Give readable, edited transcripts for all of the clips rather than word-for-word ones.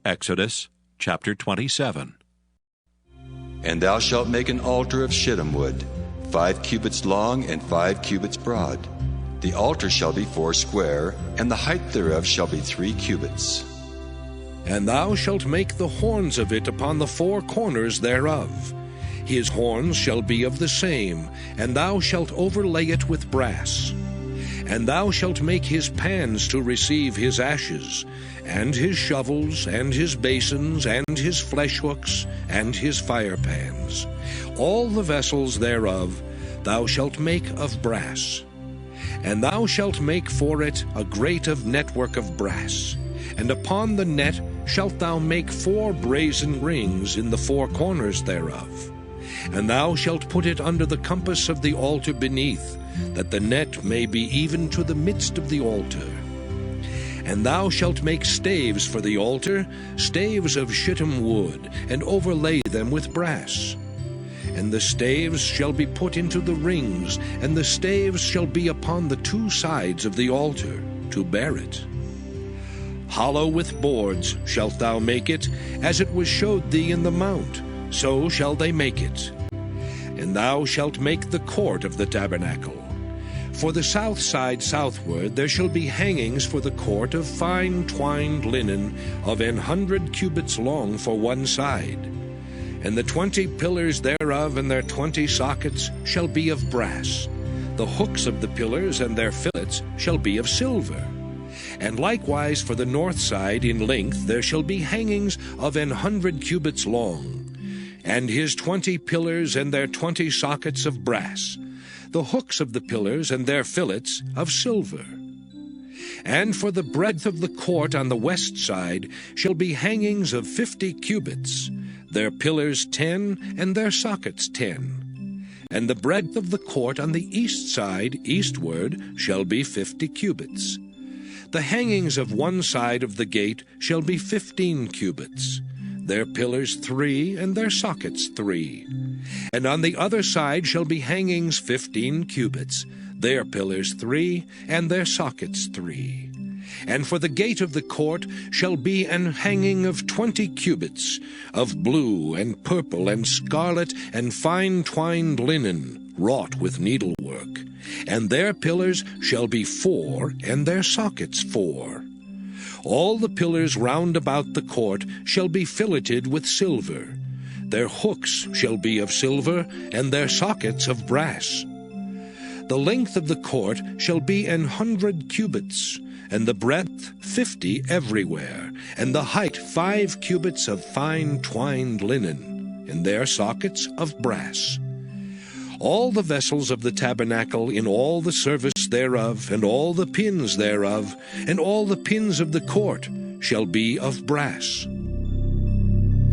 Exodus chapter 27. And thou shalt make an altar of shittim wood, 5 cubits long and 5 cubits broad. The altar shall be 4 square, and the height thereof shall be 3 cubits. And thou shalt make the horns of it upon the 4 corners thereof. His horns shall be of the same, and thou shalt overlay it with brass. And thou shalt make his pans to receive his ashes, and his shovels, and his basins, and his flesh hooks, and his fire pans. All the vessels thereof thou shalt make of brass. And thou shalt make for it a grate of network of brass. And upon the net shalt thou make 4 brazen rings in the 4 corners thereof. And thou shalt put it under the compass of the altar beneath, that the net may be even to the midst of the altar. And thou shalt make staves for the altar, staves of shittim wood, and overlay them with brass. And the staves shall be put into the rings, and the staves shall be upon the 2 sides of the altar, to bear it. Hollow with boards shalt thou make it, as it was showed thee in the mount, so shall they make it. And thou shalt make the court of the tabernacle. For the south side southward there shall be hangings for the court of fine twined linen of 100 cubits long for one side. And the 20 pillars thereof and their 20 sockets shall be of brass. The hooks of the pillars and their fillets shall be of silver. And likewise for the north side in length there shall be hangings of 100 cubits long, and his 20 pillars and their 20 sockets of brass. The hooks of the pillars and their fillets of silver. And for the breadth of the court on the west side shall be hangings of 50 cubits, their pillars 10, and their sockets 10. And the breadth of the court on the east side eastward shall be 50 cubits. The hangings of one side of the gate shall be 15 cubits, their pillars 3, and their sockets 3. And on the other side shall be hangings 15 cubits, their pillars 3, and their sockets 3. And for the gate of the court shall be an hanging of 20 cubits, of blue and purple and scarlet and fine twined linen, wrought with needlework. And their pillars shall be 4, and their sockets 4. All the pillars round about the court shall be filleted with silver. Their hooks shall be of silver, and their sockets of brass. The length of the court shall be 100 cubits, and the breadth 50 everywhere, and the height 5 cubits of fine twined linen, and their sockets of brass. All the vessels of the tabernacle in all the service thereof, and all the pins thereof, and all the pins of the court shall be of brass.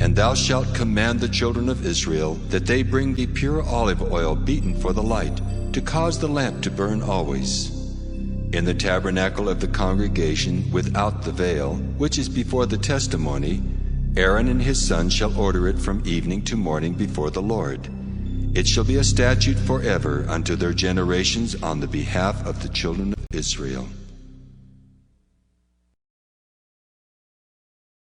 And thou shalt command the children of Israel that they bring thee pure olive oil beaten for the light, to cause the lamp to burn always. In the tabernacle of the congregation without the veil, which is before the testimony, Aaron and his sons shall order it from evening to morning before the Lord. It shall be a statute forever unto their generations on the behalf of the children of Israel.